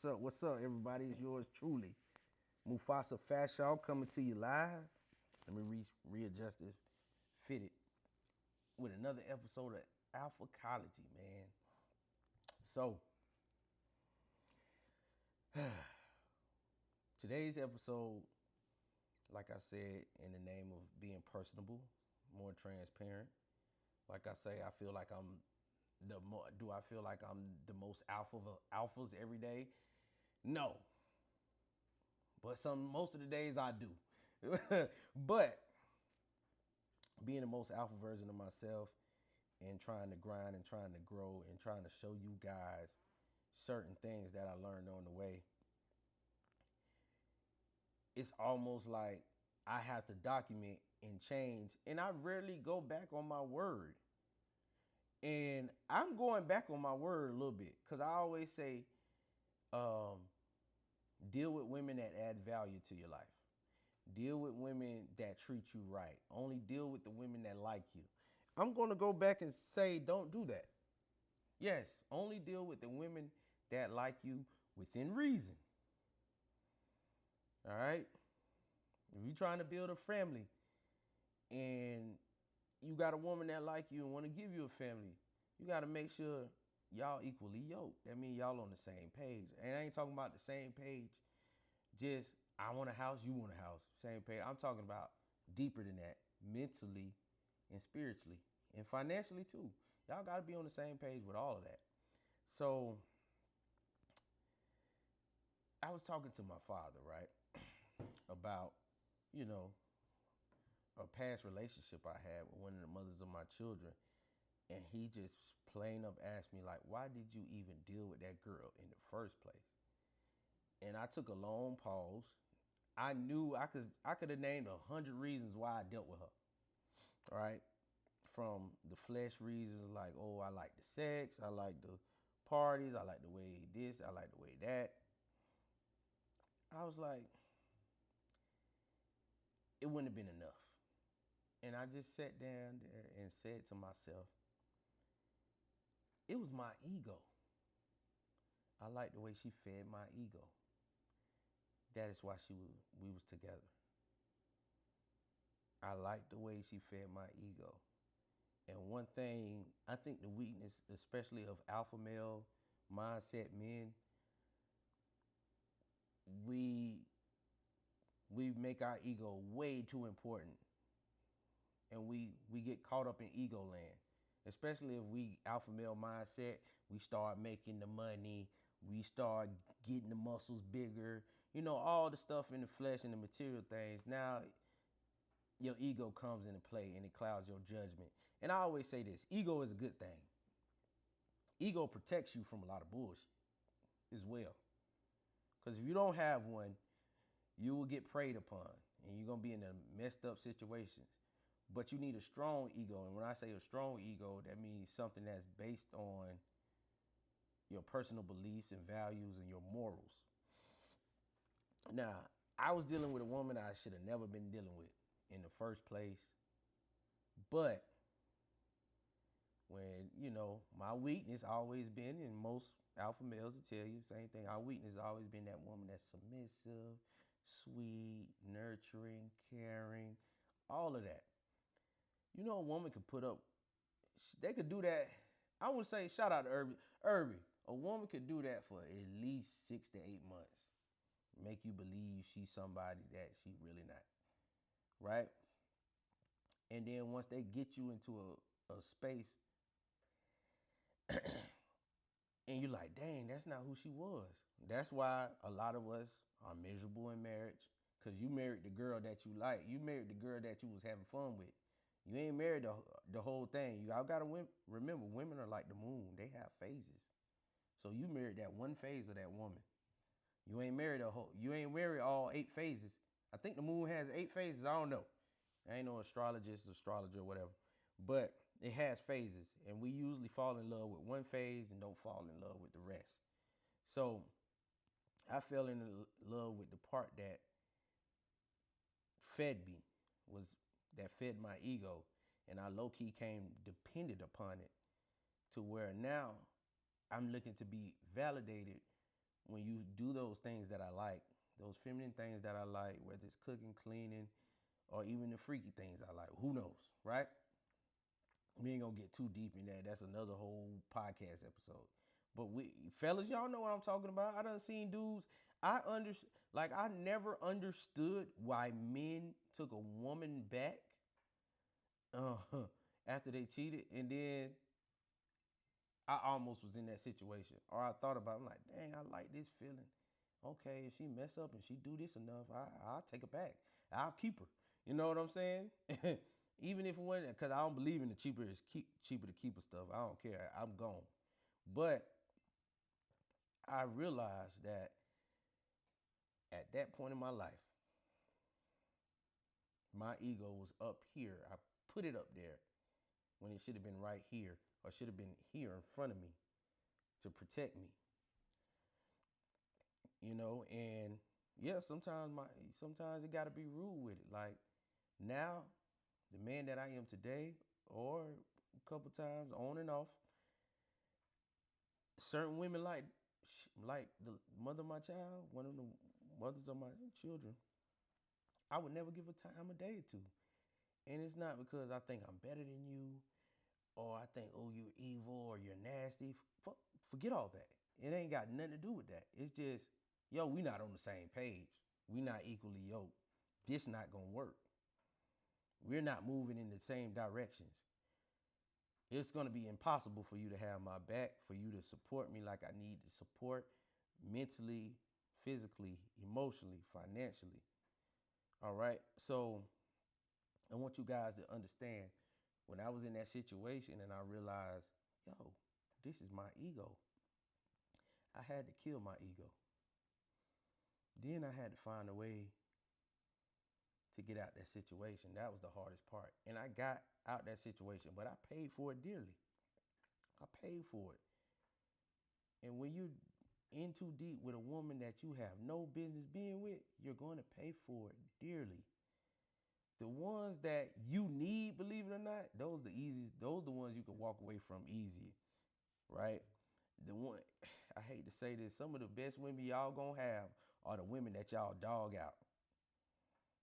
What's up, everybody? It's yours truly, Mufasa Fashaw, coming to you live. Let me readjust this fitted with another episode of Alphacology, man. So, today's episode, like I said, in the name of being personable, more transparent. Like I say, I feel like I'm do I feel like I'm the most alpha of alphas every day? No. But most of the days I do. But being the most alpha version of myself and trying to grind and trying to grow and trying to show you guys certain things that I learned on the way, it's almost like I have to document and change. And I rarely go back on my word. And I'm going back on my word a little bit because I always say, deal with women that add value to your life. Deal with women that treat you right. Only deal with the women that like you. I'm going to go back and say, don't do that. Yes, only deal with the women that like you within reason. All right? If you're trying to build a family and you got a woman that like you and want to give you a family, you got to make sure y'all equally yoked. That means y'all on the same page. And I ain't talking about the same page, just I want a house, you want a house. Same page. I'm talking about deeper than that, mentally and spiritually and financially too. Y'all got to be on the same page with all of that. So I was talking to my father, right, about, a past relationship I had with one of the mothers of my children. And he just plain up asked me, like, why did you even deal with that girl in the first place? And I took a long pause. I knew I could have named 100 reasons why I dealt with her. All right. From the flesh reasons, like, oh, I like the sex, I like the parties, I like the way this, I like the way that. I was like, it wouldn't have been enough. And I just sat down there and said to myself, it was my ego. I liked the way she fed my ego. That is why we was together. I liked the way she fed my ego. And one thing, I think the weakness, especially of alpha male mindset men, we make our ego way too important. And we get caught up in ego land. Especially if we alpha male mindset, we start making the money, we start getting the muscles bigger, all the stuff in the flesh and the material things. Now your ego comes into play and it clouds your judgment. And I always say this, ego is a good thing. Ego protects you from a lot of bullshit as well. Because if you don't have one, you will get preyed upon and you're going to be in a messed up situations. But you need a strong ego. And when I say a strong ego, that means something that's based on your personal beliefs and values and your morals. Now, I was dealing with a woman I should have never been dealing with in the first place. But when, my weakness always been, and most alpha males will tell you the same thing, our weakness has always been that woman that's submissive, sweet, nurturing, caring, all of that. A woman could put up, they could do that. I would say, shout out to Irby. Irby, a woman could do that for at least 6 to 8 months. Make you believe she's somebody that she really not. Right? And then once they get you into a space and you're like, dang, that's not who she was. That's why a lot of us are miserable in marriage. Because you married the girl that you like. You married the girl that you was having fun with. You ain't married the whole thing. Y'all got to remember, women are like the moon. They have phases. So you married that one phase of that woman. You ain't married all 8 phases. I think the moon has 8 phases. I don't know. I ain't no astrologer, whatever. But it has phases. And we usually fall in love with one phase and don't fall in love with the rest. So I fell in love with the part that fed me, that fed my ego. And I low-key came dependent upon it to where now I'm looking to be validated when you do those things that I like, those feminine things that I like, whether it's cooking, cleaning, or even the freaky things I like, who knows, right? We ain't gonna get too deep in that. That's another whole podcast episode. But we fellas, y'all know what I'm talking about. I done seen dudes. I never understood why men took a woman back uh, after they cheated, and then I almost was in that situation, or I thought about it. I'm like, dang, I like this feeling. Okay, if she mess up and she do this enough, I'll take her back. I'll keep her. You know what I'm saying? Even if it wasn't, because I don't believe in the cheaper to keep her stuff. I don't care. I'm gone. But I realized that at that point in my life, my ego was up here. I put it up there when it should have been right here, or should have been here in front of me to protect me. And yeah, sometimes it got to be rude with it. Like now, the man that I am today, or a couple times on and off, certain women like the mother of my child, one of the mothers of my children, I would never give a time of day to. And it's not because I think I'm better than you, or I think, oh, you're evil or you're nasty. Forget all that. It ain't got nothing to do with that. It's just, yo, we not on the same page. We not equally yoked. This not gonna work. We're not moving in the same directions. It's gonna be impossible for you to have my back, for you to support me like I need to support mentally, physically, emotionally, financially. All right. So I want you guys to understand, when I was in that situation and I realized, yo, this is my ego, I had to kill my ego. Then I had to find a way to get out that situation. That was the hardest part. And I got out that situation, but I paid for it dearly. I paid for it. And when you're in too deep with a woman that you have no business being with, you're going to pay for it dearly. The ones that you need, believe it or not, those the easiest. Those the ones you can walk away from easy, right? The one, I hate to say this, some of the best women y'all gonna have are the women that y'all dog out.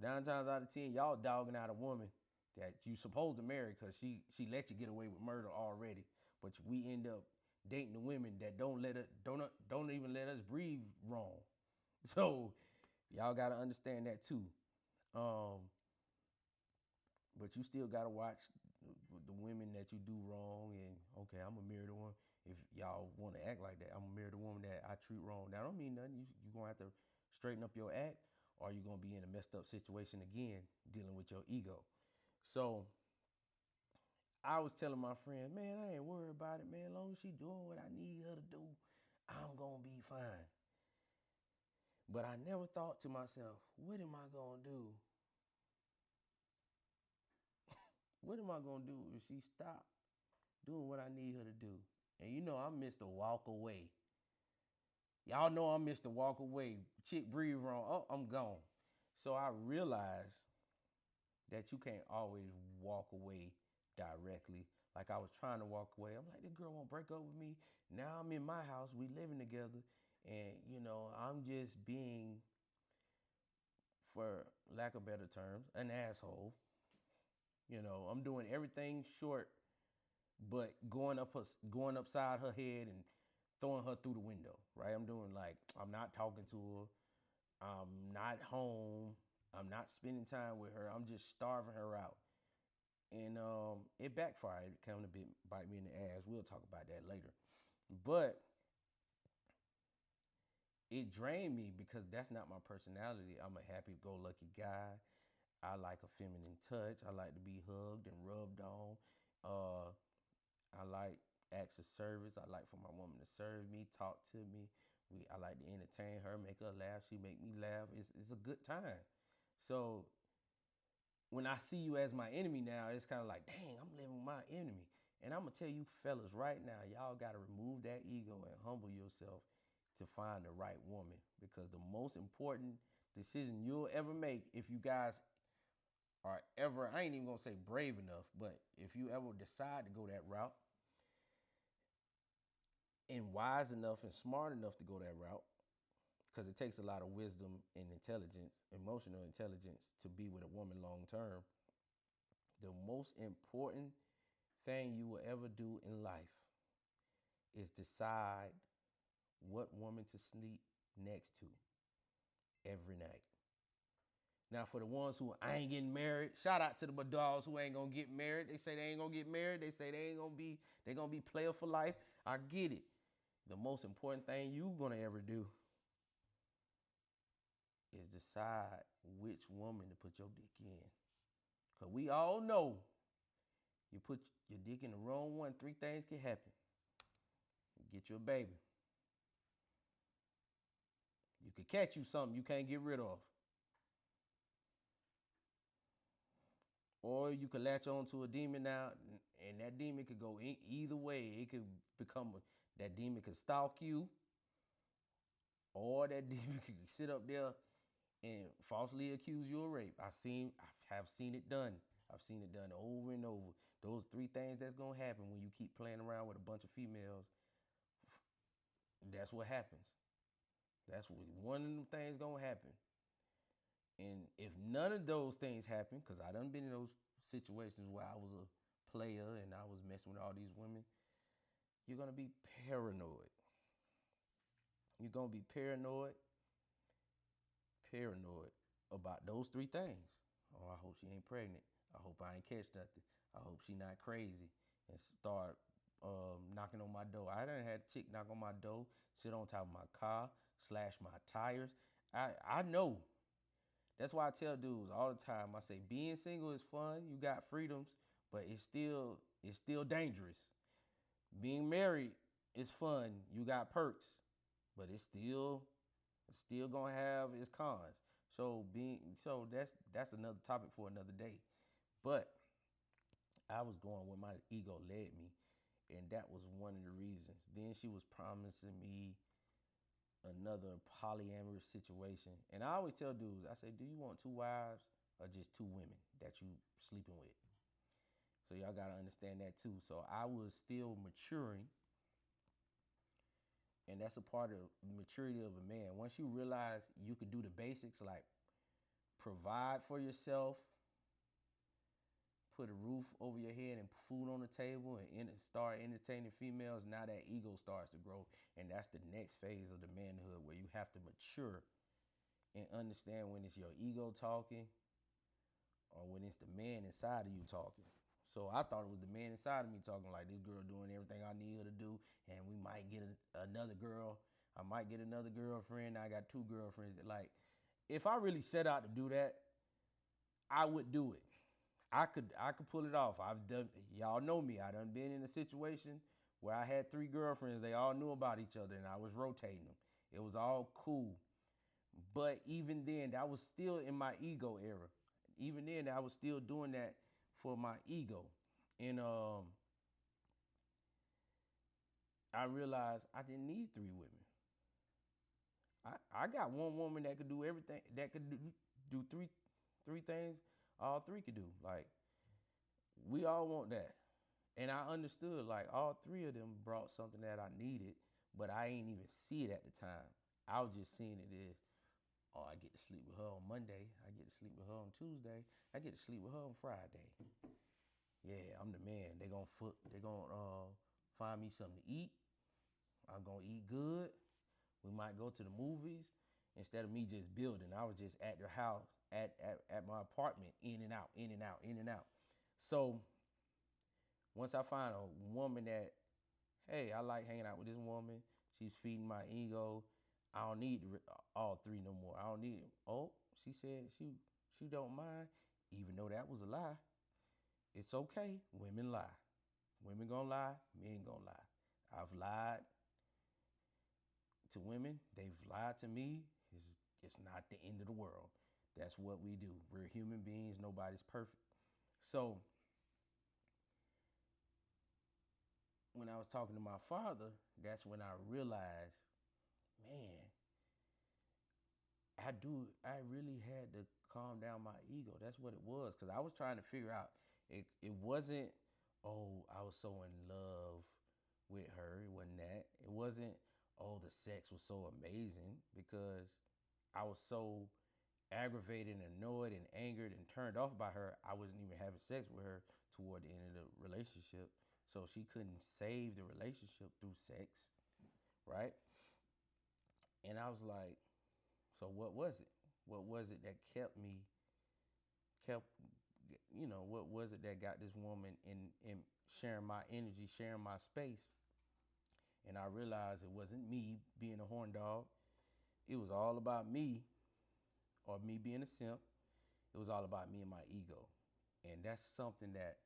9 times out of 10, y'all dogging out a woman that you supposed to marry because she let you get away with murder already. But we end up dating the women that don't even let us breathe wrong. So y'all gotta understand that too. Um, but you still gotta watch the women that you do wrong. And okay, I'm gonna marry the one. If y'all want to act like that, I'm gonna marry the woman that I treat wrong. That don't mean nothing. You gonna have to straighten up your act, or you're gonna be in a messed up situation again, dealing with your ego. So I was telling my friend, man, I ain't worried about it, man. As long as she doing what I need her to do, I'm gonna be fine. But I never thought to myself, what am I gonna do? What am I gonna do if she stop doing what I need her to do? And I'm Mr. Walk Away. Y'all know I'm Mr. Walk Away. Chick breathe wrong. Oh, I'm gone. So I realized that you can't always walk away directly. Like I was trying to walk away. I'm like, this girl won't break up with me. Now I'm in my house. We living together. And, I'm just being, for lack of better terms, an asshole. I'm doing everything short, but going upside her head and throwing her through the window, right? I'm doing like, I'm not talking to her. I'm not home. I'm not spending time with her. I'm just starving her out. And it backfired. It kind of bite me in the ass. We'll talk about that later. But it drained me because that's not my personality. I'm a happy-go-lucky guy. I like a feminine touch. I like to be hugged and rubbed on. Uh, I like acts of service. I like for my woman to serve me, talk to me. I like to entertain her, make her laugh. She make me laugh. It's a good time. So when I see you as my enemy now, it's kind of like, dang, I'm living with my enemy. And I'm going to tell you fellas right now, y'all got to remove that ego and humble yourself to find the right woman. Because the most important decision you'll ever make, if you guys are ever, I ain't even going to say brave enough, but if you ever decide to go that route, and wise enough and smart enough to go that route, because it takes a lot of wisdom and intelligence, emotional intelligence, to be with a woman long term. The most important thing you will ever do in life is decide what woman to sleep next to every night. Now, for the ones who I ain't getting married, shout out to the dogs who ain't gonna get married. They say they ain't gonna get married. They say they gonna be player for life. I get it. The most important thing you gonna ever do is decide which woman to put your dick in. Cause we all know you put your dick in the wrong one, three things can happen. You get you a baby. You could catch you something you can't get rid of. Or you could latch on to a demon now, and that demon could go either way. It could that demon could stalk you, or that demon could sit up there and falsely accuse you of rape. I have seen it done. I've seen it done over and over. Those three things that's gonna happen when you keep playing around with a bunch of females. That's what happens. That's what one of them things gonna happen. And if none of those things happen, because I done been in those situations where I was a player and I was messing with all these women, you're gonna be paranoid. You're gonna be paranoid about those three things. Oh, I hope she ain't pregnant. I hope I ain't catch nothing. I hope she not crazy and start knocking on my door. I done had a chick knock on my door, sit on top of my car, slash my tires. I know. That's why I tell dudes all the time. I say being single is fun. You got freedoms, but it's still dangerous. Being married is fun. You got perks, but it's still gonna have its cons. So that's another topic for another day. But I was going where my ego led me, and that was one of the reasons. Then she was promising me another polyamorous situation. And I always tell dudes, I say, do you want two wives or just two women that you sleeping with? So y'all gotta understand that too. So I was still maturing, and that's a part of the maturity of a man. Once you realize you can do the basics like provide for yourself, put a roof over your head and food on the table, and start entertaining females, now that ego starts to grow. And that's the next phase of the manhood, where you have to mature and understand when it's your ego talking or when it's the man inside of you talking. So I thought it was the man inside of me talking, like, this girl doing everything I need her to do, and we might get another girl. I might get another girlfriend. I got two girlfriends. Like, if I really set out to do that, I would do it. I could pull it off. I've done. Y'all know me. I done been in a situation where I had three girlfriends. They all knew about each other, and I was rotating them. It was all cool. But even then, that was still in my ego era. Even then, I was still doing that for my ego. And I realized I didn't need three women. I got one woman that could do everything, that could do three things all three could do. Like, we all want that. And I understood, like, all three of them brought something that I needed, but I ain't even see it at the time. I was just seeing it as, oh, I get to sleep with her on Monday. I get to sleep with her on Tuesday. I get to sleep with her on Friday. Yeah, I'm the man. They gonna find me something to eat. I'm gonna eat good. We might go to the movies. Instead of me just building, I was just at their house, at my apartment, in and out, in and out, in and out. So once I find a woman that, hey, I like hanging out with this woman, she's feeding my ego, I don't need all three no more. I don't need it. Oh, she said she don't mind, even though that was a lie. It's okay. Women lie. Women gonna lie. Men gonna lie. I've lied to women. They've lied to me. It's not the end of the world. That's what we do. We're human beings. Nobody's perfect. So when I was talking to my father, that's when I realized, man, I really had to calm down my ego. That's what it was. Because I was trying to figure out, it wasn't, oh, I was so in love with her. It wasn't that. It wasn't, oh, the sex was so amazing because I was so aggravated and annoyed and angered and turned off by her. I wasn't even having sex with her toward the end of the relationship. So she couldn't save the relationship through sex, right? And I was like, so what was it? What was it that kept what was it that got this woman in sharing my energy, sharing my space? And I realized it wasn't me being a horn dog. It was all about me or me being a simp. It was all about me and my ego. And that's something that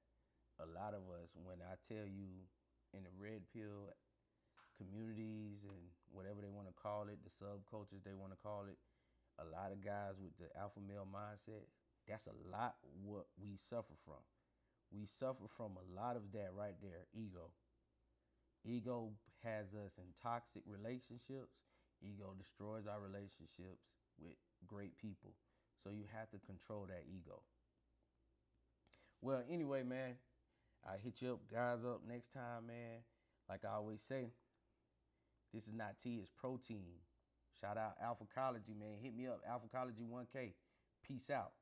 a lot of us, when I tell you in the red pill communities and whatever they want to call it, the subcultures they want to call it, a lot of guys with the alpha male mindset, that's a lot what we suffer from. We suffer from a lot of that right there, ego. Ego has us in toxic relationships. Ego destroys our relationships with great people. So you have to control that ego. Well, anyway, man, I hit you up, guys, up next time, man. Like I always say, this is not tea, it's protein. Shout out Alphacology, man. Hit me up, Alphacology 1K. Peace out.